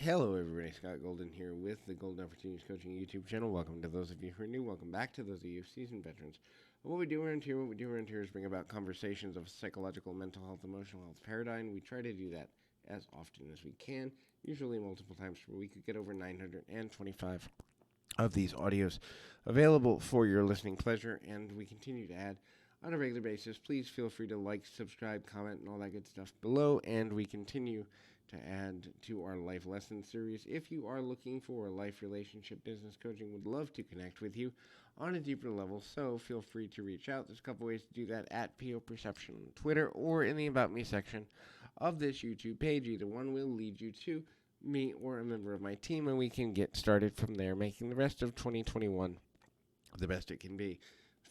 Hello, everybody. Scott Golden here with the Golden Opportunities Coaching YouTube channel. Welcome to those of you who are new. Welcome back to those of you seasoned veterans. What we do around here is bring about conversations of psychological, mental health, emotional health paradigm. We try to do that as often as we can, usually multiple times per week. We get over 925 of these audios available for your listening pleasure, and we continue to add on a regular basis. Please feel free to like, subscribe, comment, and all that good stuff below, and we continue to add to our life lesson series. If you are looking for a life, relationship, business coaching, would love to connect with you on a deeper level, so feel free to reach out. There's a couple ways to do that at PO Perception on Twitter or in the About Me section of this YouTube page. Either one will lead you to me or a member of my team, and we can get started from there, making the rest of 2021 the best it can be.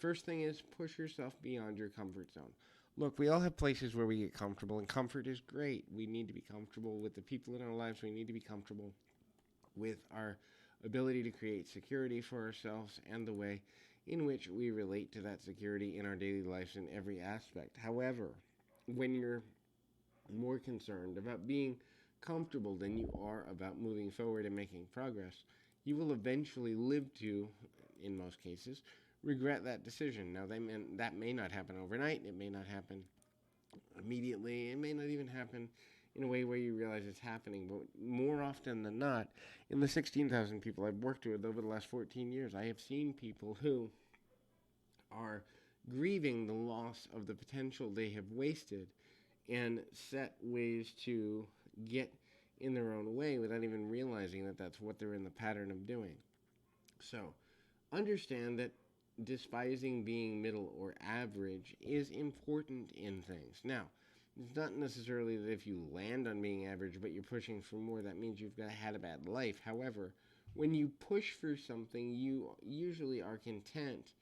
First thing is push yourself beyond your comfort zone. Look, we all have places where we get comfortable, and comfort is great. We need to be comfortable with the people in our lives. We need to be comfortable with our ability to create security for ourselves and the way in which we relate to that security in our daily lives in every aspect. However, when you're more concerned about being comfortable than you are about moving forward and making progress, you will eventually live to, in most cases, regret that decision. Now, that may not happen overnight. It may not happen immediately. It may not even happen in a way where you realize it's happening. But more often than not, in the 16,000 people I've worked with over the last 14 years, I have seen people who are grieving the loss of the potential they have wasted and set ways to get in their own way without even realizing that that's what they're in the pattern of doing. So, understand that despising being middle or average is important in things. Now, it's not necessarily that if you land on being average but you're pushing for more, that means you've had a bad life. However, when you push for something, you usually are content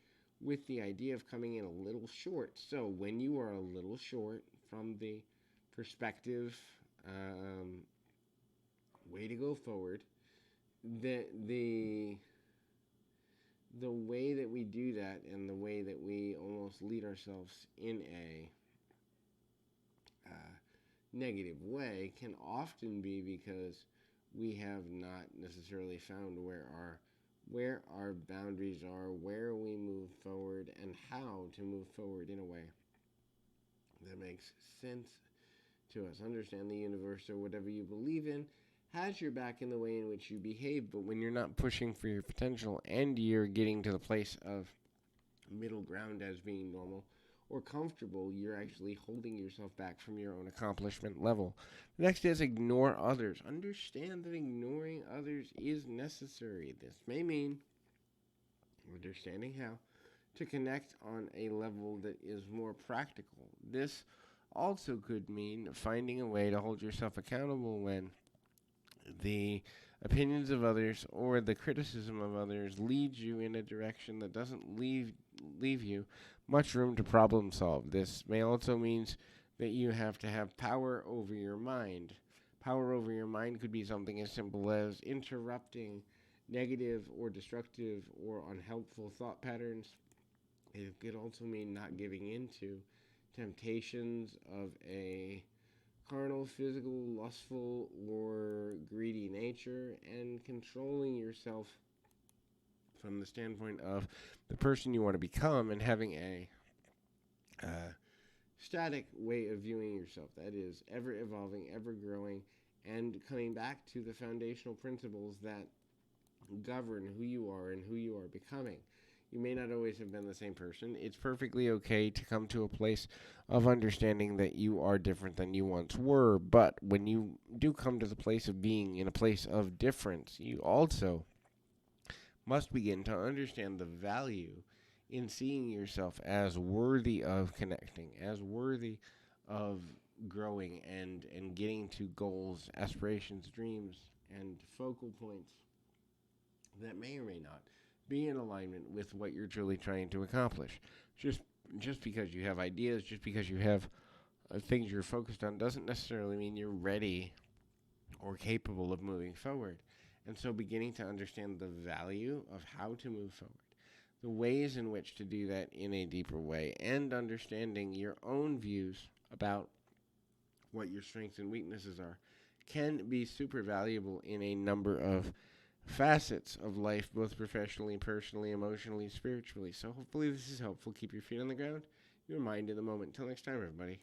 with the idea of coming in a little short. So when you are a little short from the perspective, way to go forward, the way that we do that and the way that we almost lead ourselves in a negative way can often be because we have not necessarily found where our boundaries are, where we move forward, and how to move forward in a way that makes sense to us. Understand the universe or whatever you believe in has your back in the way in which you behave, but when you're not pushing for your potential and you're getting to the place of middle ground as being normal or comfortable, you're actually holding yourself back from your own accomplishment level. The next is ignore others. Understand that ignoring others is necessary. This may mean understanding how to connect on a level that is more practical. This also could mean finding a way to hold yourself accountable when the opinions of others or the criticism of others leads you in a direction that doesn't leave you much room to problem solve. This may also mean that you have to have power over your mind. Power over your mind could be something as simple as interrupting negative or destructive or unhelpful thought patterns. It could also mean not giving into temptations of a carnal, physical, lustful, or greedy nature, and controlling yourself from the standpoint of the person you want to become and having a static way of viewing yourself. That is, ever evolving, ever growing, and coming back to the foundational principles that govern who you are and who you are becoming. You may not always have been the same person. It's perfectly okay to come to a place of understanding that you are different than you once were. But when you do come to the place of being in a place of difference, you also must begin to understand the value in seeing yourself as worthy of connecting, as worthy of growing and getting to goals, aspirations, dreams, and focal points that may or may not be in alignment with what you're truly trying to accomplish. Just because you have ideas, just because you have things you're focused on, doesn't necessarily mean you're ready or capable of moving forward. And so beginning to understand the value of how to move forward, the ways in which to do that in a deeper way, and understanding your own views about what your strengths and weaknesses are can be super valuable in a number of facets of life, both professionally, personally, emotionally, spiritually. So hopefully this is helpful. Keep your feet on the ground, your mind in the moment. Until next time, everybody.